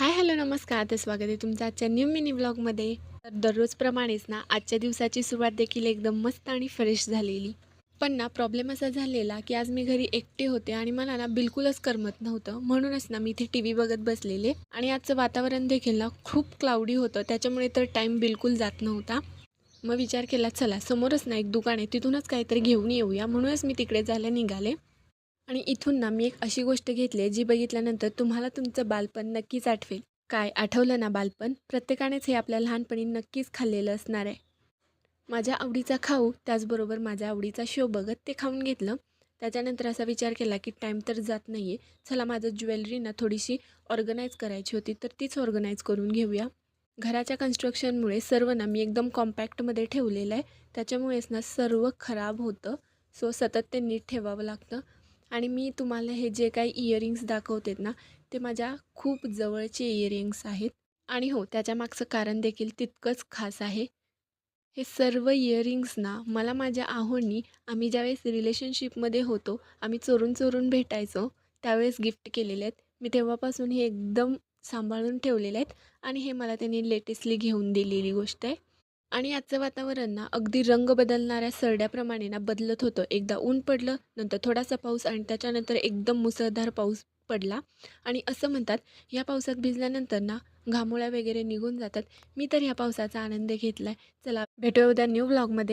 Hi hello नमस्कार तर स्वागत आहे तुमचं आजच्या न्यू मिनी ब्लॉगमध्ये. तर दररोजप्रमाणेच ना आजच्या दिवसाची सुरुवात देखील एकदम मस्त आणि फ्रेश झालेली. पण ना प्रॉब्लेम असा झालेला की आज मी घरी एकटे होते आणि मला ना बिलकुलच करमत नव्हतं. म्हणूनच ना मी इथे टी व्ही बघत बसलेले आणि आजचं वातावरण देखील ना खूप क्लाउडी होतं. त्याच्यामुळे तर टाईम बिलकुल जात नव्हता. मग विचार केला चला समोरच ना एक दुकान आहे तिथूनच काहीतरी घेऊन येऊया, म्हणूनच मी तिकडे जायला निघाले. आणि इथून ना मी एक अशी गोष्ट घेतली आहे जी बघितल्यानंतर तुम्हाला तुमचं बालपण नक्कीच आठवेल. काय आठवलं ना बालपण? प्रत्येकानेच हे आपल्या लहानपणी नक्कीच खाल्लेलं असणार आहे. माझ्या आवडीचा खाऊ, त्याचबरोबर माझ्या आवडीचा शो बघत ते खाऊन घेतलं. त्याच्यानंतर असा विचार केला की टाईम तर जात नाही आहे. चला माझं ज्वेलरी ना थोडीशी ऑर्गनाईज करायची होती, तर तीच ऑर्गनाईज करून घेऊया. घराच्या कन्स्ट्रक्शनमुळे सर्व ना मी एकदम कॉम्पॅक्टमध्ये ठेवलेलं आहे. त्याच्यामुळेच ना सर्व खराब होतं. सो सतत ते नीट ठेवावं लागतं. आणि मी तुम्हाला हे जे काही इयरिंग्स दाखवते ना, ते माझ्या खूप जवळचे इयरिंग्स आहेत. आणि हो, त्याच्यामागचं कारण देखील तितकंच खास आहे. हे सर्व इयरिंग्स ना मला माझ्या आहोंनी, आम्ही ज्यावेळेस रिलेशनशिपमध्ये होतो, आम्ही चोरून चोरून भेटायचो, त्यावेळेस गिफ्ट केलेले आहेत. मी तेव्हापासून हे एकदम सांभाळून ठेवलेले आहेत आणि हे मला त्यांनी लेटेस्टली घेऊन दिलेली गोष्ट आहे. आणि आजचं वातावरण ना अगदी रंग बदलणाऱ्या सरड्याप्रमाणे ना बदलत होतं. एकदा ऊन पडलं, नंतर थोडासा पाऊस आणि त्याच्यानंतर एकदम मुसळधार पाऊस पडला. आणि असं म्हणतात, या पावसात भिजल्यानंतर ना घामोळ्या वगैरे निघून जातात. मी तर ह्या पावसाचा आनंद घेतला आहे. चला भेटूया उद्या न्यू व्लॉगमध्ये.